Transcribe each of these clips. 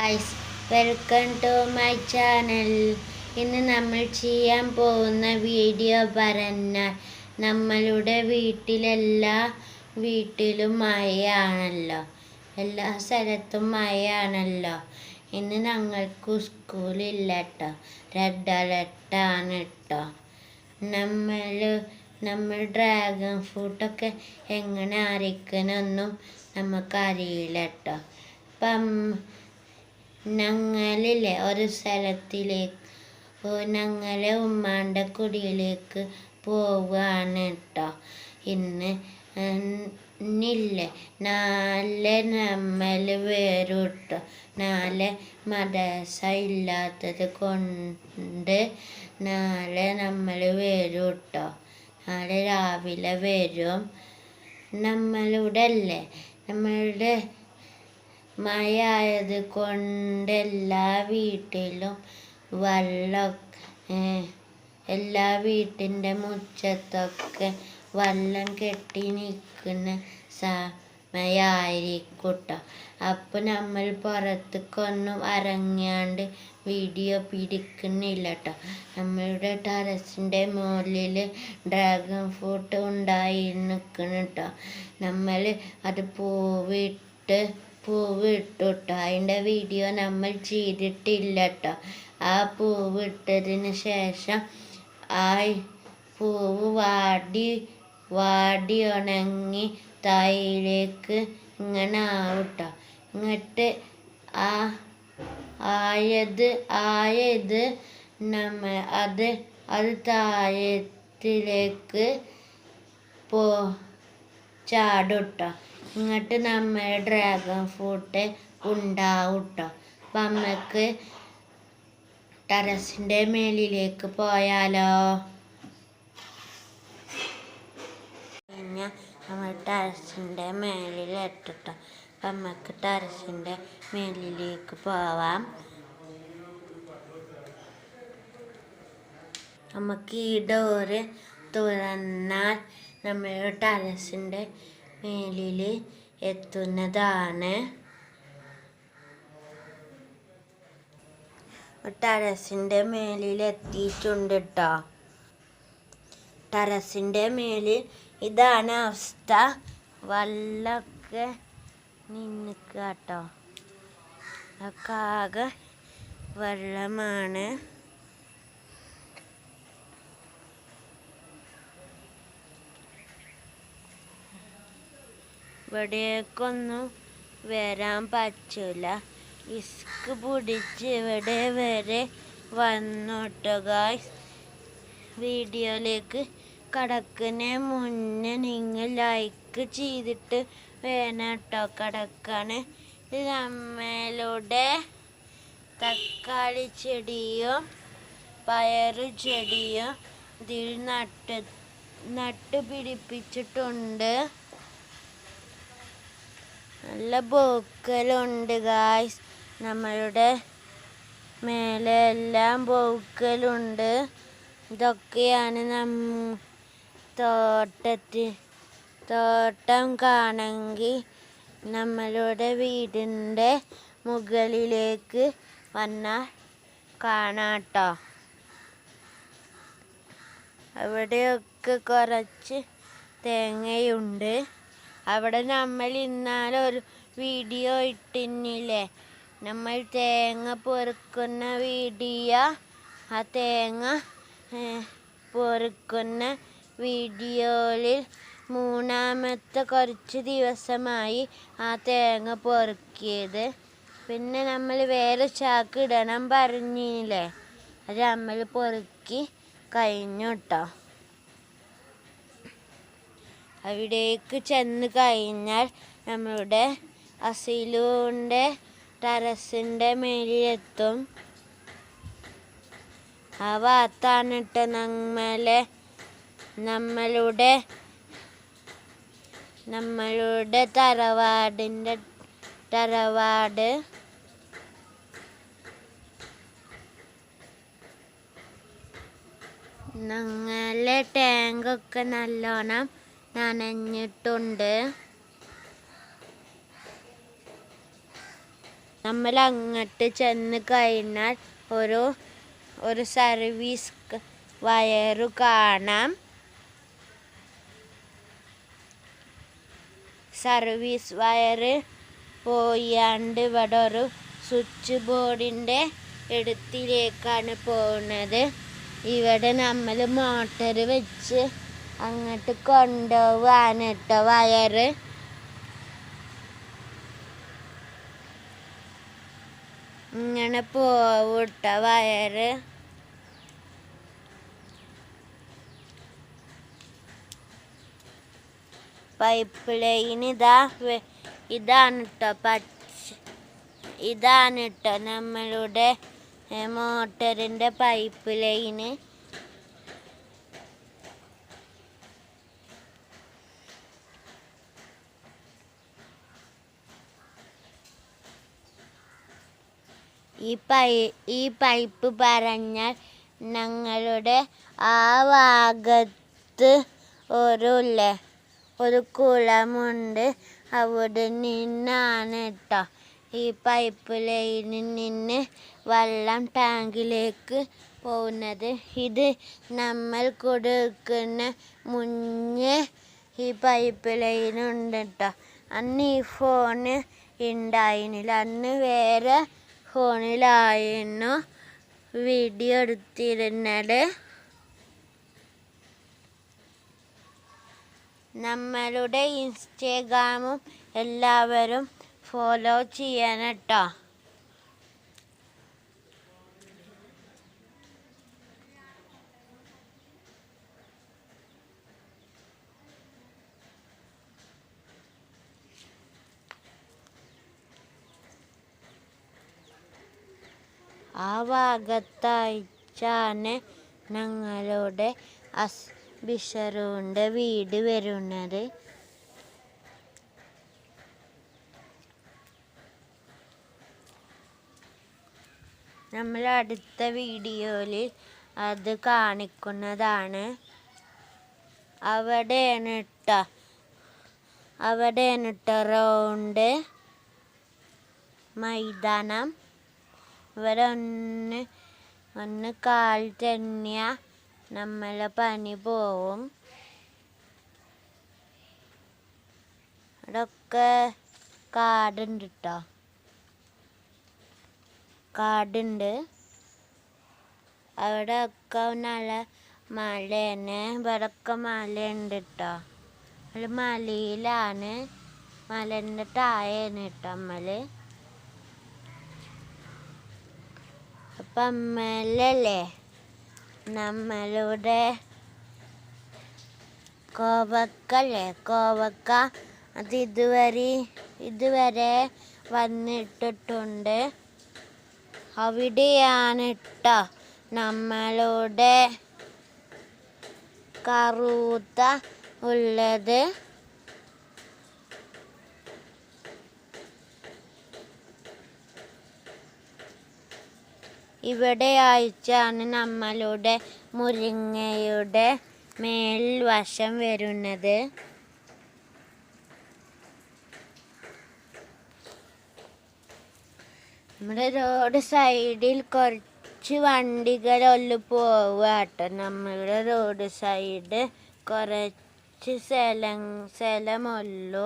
Guys, welcome to my channel. ഇന്ന് നമ്മൾ ചെയ്യാൻ പോകുന്ന വീഡിയോ പറഞ്ഞാൽ നമ്മളുടെ വീട്ടിലും മഴയാണല്ലോ, എല്ലാ സ്ഥലത്തും മഴയാണല്ലോ. ഇന്ന് ഞങ്ങൾക്ക് സ്കൂളില്ല കേട്ടോ, റെഡ് അലർട്ടാണ് കേട്ടോ. നമ്മൾ ഡ്രാഗൺ ഫ്രൂട്ടൊക്കെ എങ്ങനെ അരയ്ക്കണമെന്നും നമുക്കറിയില്ല കേട്ടോ. അപ്പം ഞങ്ങളില്ലേ ഒരു സ്ഥലത്തിലേക്ക് ഞങ്ങളെ ഉമ്മാൻ്റെ കുടിയിലേക്ക് പോവുകയാണ് കേട്ടോ. ഇന്നില്ലേ നാളെ നമ്മൾ വരും കേട്ടോ. നാളെ മദ്രസ ഇല്ലാത്തത് കൊണ്ട് നാളെ നമ്മൾ വരും കേട്ടോ. നാളെ രാവിലെ വരും. നമ്മളുടെ മഴ ആയത് കൊണ്ട് എല്ലാ വീട്ടിലും എല്ലാ വീട്ടിൻ്റെ മുറ്റത്തൊക്കെ വെള്ളം കെട്ടി നിൽക്കുന്ന സമയമായിരിക്കും കേട്ടോ. അപ്പോൾ നമ്മൾ പുറത്തേക്കൊന്നും ഇറങ്ങാണ്ട് വീഡിയോ പിടിക്കുന്നില്ല കേട്ടോ. നമ്മളുടെ ടെറസിൻ്റെ മുകളിൽ ഡ്രാഗൺ ഫ്രൂട്ട് ഉണ്ടായി നിൽക്കണം കേട്ടോ. നമ്മൾ അത് പൂവിട്ടു കേട്ടോ. അതിൻ്റെ വീഡിയോ നമ്മൾ ചെയ്തിട്ടില്ല കേട്ടോ. ആ പൂവിട്ടതിന് ശേഷം ആ പൂവ് വാടി ഉണങ്ങി തായിലേക്ക് ഇങ്ങനെ ആവും കേട്ടോ. എന്നിട്ട് ആയത് അത് താഴത്തിലേക്ക് ചാടും കേട്ടോ. എന്നിട്ട് നമ്മൾ ഡ്രാഗൺ ഫ്രൂട്ട് ഉണ്ടാവും കേട്ടോ. അപ്പം നമുക്ക് ടെറസിൻ്റെ മേലിലേക്ക് പോയാലോ? പിന്നെ നമ്മൾ ടെറസിൻ്റെ മേലിൽ എത്തിട്ടോ. അപ്പം നമുക്ക് ടെറസിൻ്റെ മേലിലേക്ക് പോവാം. നമുക്ക് ഈ ഡോറ് തുറന്നാൽ നമ്മൾ ടെറസിൻ്റെ മേലിൽ എത്തുന്നതാണ്. ടെറസിൻ്റെ മേലിൽ എത്തിയിട്ടുണ്ട് കേട്ടോ. ടെറസിൻ്റെ മേലിൽ ഇതാണ് അവസ്ഥ. വെള്ളമൊക്കെ നിന്നിക്കുക കേട്ടോ. ഒക്കെ ആകെ വെള്ളമാണ്. ഇവിടേക്കൊന്നും വരാൻ പറ്റില്ല. ഇസ്ക് പിടിച്ച് ഇവിടെ വരെ വന്നോട്ടോ ഗായ്സ്. വീഡിയോയിലേക്ക് കടക്കുന്നതിന് മുന്നേ നിങ്ങൾ ലൈക്ക് ചെയ്തിട്ട് വേണം കേട്ടോ കടക്കാൻ. നമ്മളുടെ തക്കാളി ചെടിയും പയറ് ചെടിയും ഇതിൽ നട്ട് പിടിപ്പിച്ചിട്ടുണ്ട്. നല്ല പൂക്കളുണ്ട് ഗായ്സ്. നമ്മളുടെ മേലെ എല്ലാം പൂക്കളുണ്ട്. ഇതൊക്കെയാണ് തോട്ടം കാണെങ്കിൽ നമ്മളുടെ വീടിൻ്റെ മുകളിലേക്ക് വന്നാൽ കാണാട്ടോ. അവിടെയൊക്കെ കുറച്ച് തേങ്ങയുണ്ട്. അവിടെ നമ്മൾ ഇന്നാലൊരു വീഡിയോ ഇട്ടില്ലേ, നമ്മൾ തേങ്ങ പൊറുക്കുന്ന വീഡിയോ. ആ തേങ്ങ പൊറുക്കുന്ന വീഡിയോയിൽ മൂന്നാമത്തെ കുറച്ച് ദിവസമായി ആ തേങ്ങ പൊറുക്കിയത്. പിന്നെ നമ്മൾ വേറെ ചാക്ക് ഇടണം പറഞ്ഞില്ലേ, അത് നമ്മൾ പൊറുക്കി കഴിഞ്ഞു കേട്ടോ. അവിടേക്ക് ചെന്ന് കഴിഞ്ഞാൽ നമ്മളുടെ അസിലൂൻ്റെ ടെറസിൻ്റെ മേലിലെത്തും. ആ ഭാഗത്താണ് കേട്ടോ നമ്മളുടെ തറവാട്. ഞങ്ങളെ ടാങ്കൊക്കെ നല്ലോണം നനഞ്ഞിട്ടുണ്ട്. നമ്മൾ അങ്ങോട്ട് ചെന്ന് കഴിഞ്ഞാൽ ഒരു സർവീസ് വയറ് കാണാം. സർവീസ് വയറ് പോയാണ്ട് ഇവിടെ ഒരു സ്വിച്ച് ബോർഡിൻ്റെ അടുത്തിലേക്കാണ് പോകുന്നത്. ഇവിടെ നമ്മൾ മോട്ടർ വെച്ച് അങ്ങോട്ട് കൊണ്ടുപോവാണ് കേട്ടോ വയറ്. ഇങ്ങനെ പോവിട്ട വയറ്. പൈപ്പ് ലൈൻ ഇതാണ് കേട്ടോ നമ്മളുടെ മോട്ടറിൻ്റെ പൈപ്പ് ലൈന്. ഈ പൈപ്പ് പറഞ്ഞാൽ ഞങ്ങളുടെ ആ ഭാഗത്ത് ഒരു കുളമുണ്ട്. അവിടെ നിന്നാണ് കേട്ടോ ഈ പൈപ്പ് ലൈനിൽ നിന്ന് വെള്ളം ടാങ്കിലേക്ക് പോകുന്നത്. ഇത് നമ്മൾ കൊടുക്കുന്ന മുന്നേ ഈ പൈപ്പ് ലൈനുണ്ട് കേട്ടോ. അന്ന് ഈ ഫോണ് ഉണ്ടായിരുന്നില്ല. അന്ന് വേറെ ഫോണിലായിരുന്നു വീഡിയോ എടുത്തിരുന്നത്. നമ്മളുടെ ഇൻസ്റ്റാഗ്രാമും എല്ലാവരും ഫോളോ ചെയ്യണം കേട്ടോ. ആ ഭാഗത്തായിട്ടാണ് ഞങ്ങളുടെ ബിഷറുവിൻ്റെ വീട് വരുന്നത്. നമ്മൾ അടുത്ത വീഡിയോയിൽ അത് കാണിക്കുന്നതാണ്. അവിടെയാണ് കേട്ടോ റൗണ്ട് മൈതാനം. ഇവിടെ ഒന്ന് കാൽ തന്നെയാ നമ്മളെ പനി പോവും. ഇവിടെയൊക്കെ കാടുണ്ട് കേട്ടോ. അവിടെ ഒക്കെ നല്ല മലയാണ്. ഇവിടെയൊക്കെ മലയുണ്ട് കേട്ടോ. നമ്മൾ മലയിലാണ്, മലേൻ്റെ താഴെയാണ് കേട്ടോ നമ്മൾ. അപ്പം അമ്മലല്ലേ നമ്മളുടെ കോവക്ക അത് ഇതുവരെ വന്നിട്ടിട്ടുണ്ട്. അവിടെയാണ് കേട്ടോ നമ്മളുടെ കറുത്ത ഉള്ളത്. ഇവിടെ ആയിട്ടാണ് നമ്മളുടെ മുരിങ്ങയുടെ മേൽവശം വരുന്നത്. നമ്മുടെ റോഡ് സൈഡിൽ കുറച്ച് വണ്ടികളൊള്ളു പോവാട്ടോ. നമ്മളുടെ റോഡ് സൈഡ് കുറച്ച് സ്ഥലമുള്ളൂ.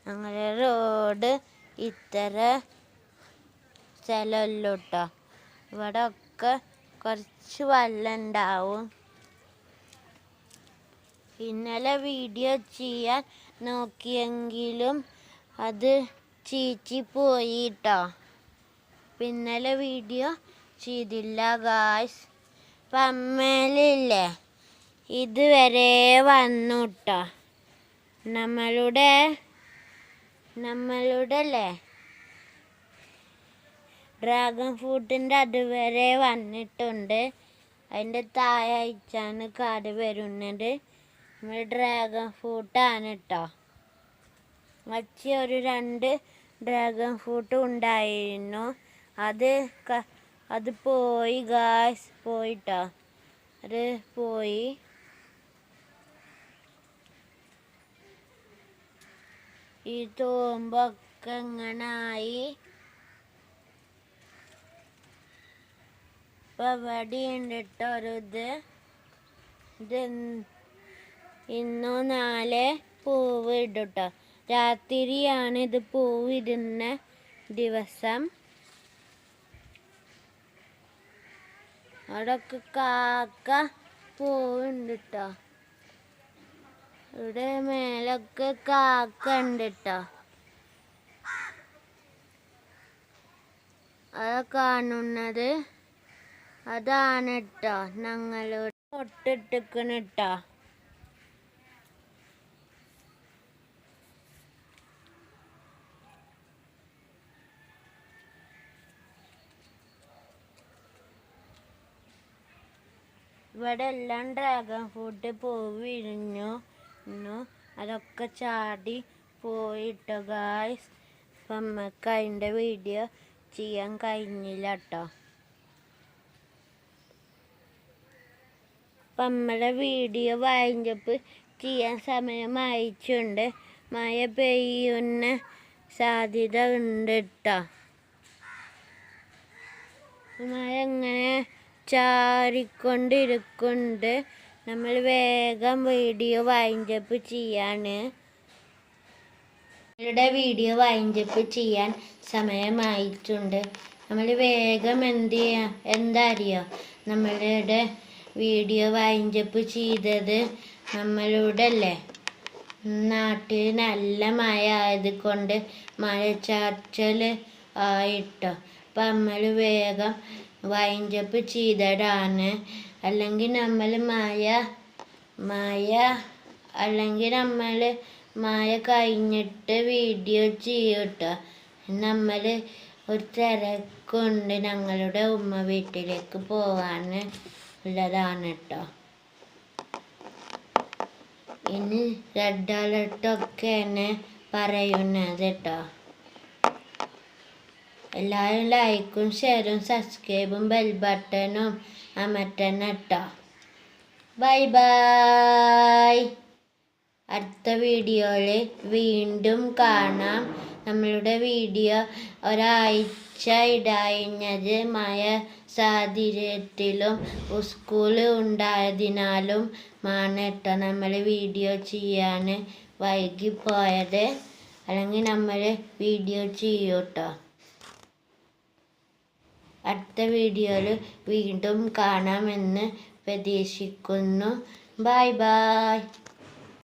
ഞങ്ങളുടെ റോഡ് ഇത്ര സ്ഥലമുള്ളൂ കേട്ടോ. ഇവിടെ ഒക്കെ കുറച്ച് വെള്ളം ഉണ്ടാവും. ഇന്നലെ വീഡിയോ ചെയ്യാൻ നോക്കിയെങ്കിലും അത് ചീച്ചി പോയി കേട്ടോ. ഇന്നലെ വീഡിയോ ചെയ്തില്ല ഗായ്സ്. അപ്പം അമ്മയിലില്ലേ ഇതുവരെ വന്നു കേട്ടോ. നമ്മളുടെ അല്ലേ ഡ്രാഗൺ ഫ്രൂട്ടിൻ്റെ അതുവരെ വന്നിട്ടുണ്ട്. അതിൻ്റെ താഴെയാണ് കാട് വരുന്നത്. നമ്മൾ ഡ്രാഗൺ ഫ്രൂട്ടാണ് കേട്ടോ. മച്ചി ഒരു 2 ഡ്രാഗൺ ഫ്രൂട്ട് ഉണ്ടായിരുന്നു. അത് പോയി ഗായ്സ്, പോയിട്ടോ. അത് പോയി. ഈ തൂമ്പൊക്കെ ഇങ്ങനായി. ഇപ്പം ഇവിടെ ഉണ്ടിട്ടൊരിത്. ഇന്നു നാളെ പൂവ് ഇടും ട്ടോ. രാത്രിയാണ് ഇത് പൂവ് ഇടുന്ന ദിവസം. അവിടെയൊക്കെ കാക്ക പൂവുണ്ട് ട്ടോ. ഇവിടെ മേലൊക്കെ കാക്ക ഉണ്ട് ട്ടോ. അത് കാണുന്നത് അതാണ് ട്ടോ ഞങ്ങളോട് പൊട്ടിട്ടിക്കണ ട്ടോ. ഇവിടെ എല്ലാം ഡ്രാഗൺ ഫ്രൂട്ട് പൂവ് വിരിഞ്ഞു. അതൊക്കെ ചാടി പോയിട്ടോ ഗായ്സ്. അപ്പം നമുക്ക് അതിൻ്റെ വീഡിയോ ചെയ്യാൻ കഴിഞ്ഞില്ല കേട്ടോ. അപ്പം നമ്മുടെ വീഡിയോ വൈൻഡപ്പ് ചെയ്യാൻ സമയമായിട്ടുണ്ട്. മഴ പെയ്യുന്ന സാധ്യത ഉണ്ട് കേട്ടോ. മഴ ഇങ്ങനെ ചാറിക്കൊണ്ടിരിക്കുന്നുണ്ട്. നമ്മൾ വേഗം വീഡിയോ വൈൻഡപ്പ് ചെയ്യാണ്. നമ്മളുടെ വീഡിയോ വൈൻഡപ്പ് ചെയ്യാൻ സമയമായിട്ടുണ്ട്. നമ്മൾ വേഗം എന്താ അറിയോ, നമ്മളുടെ വീഡിയോ വൈൻഡപ്പ് ചെയ്തത് നമ്മളുടെ അല്ലേ നാട്ടിൽ നല്ല മഴ ആയതുകൊണ്ട് മഴച്ചാറ്റൽ ആയിട്ടോ. അപ്പം നമ്മൾ വേഗം വൈൻഡപ്പ് ചെയ്തതാണ്. അല്ലെങ്കിൽ നമ്മൾ മഴ കഴിഞ്ഞിട്ട് വീഡിയോ ചെയ്യും കേട്ടോ. നമ്മൾ ഒരു തിരക്കുണ്ട്, ഞങ്ങളുടെ ഉമ്മ വീട്ടിലേക്ക് പോവാൻ ഉള്ളതാണ് കേട്ടോ. ഇനി റെഡ് അലർട്ടൊക്കെയാണ് പറയുന്നത് കേട്ടോ. എല്ലാവരും ലൈക്കും ഷെയറും സബ്സ്ക്രൈബും ബെൽ ബട്ടണും അമർത്തണം കേട്ടോ. Bye bye. അടുത്ത വീഡിയോയിൽ വീണ്ടും കാണാം. നമ്മളുടെ വീഡിയോ ഒരാഴ്ച ഇടാഞ്ഞത് മഴ സാഹചര്യത്തിലും സ്കൂൾ ഉണ്ടായതിനാലും ആണ് കേട്ടോ നമ്മൾ വീഡിയോ ചെയ്യാൻ വൈകിപ്പോയത്. അല്ലെങ്കിൽ നമ്മൾ വീഡിയോ ചെയ്യും കേട്ടോ. അടുത്ത വീഡിയോയിൽ വീണ്ടും കാണാമെന്ന് പ്രതീക്ഷിക്കുന്നു. Bye bye.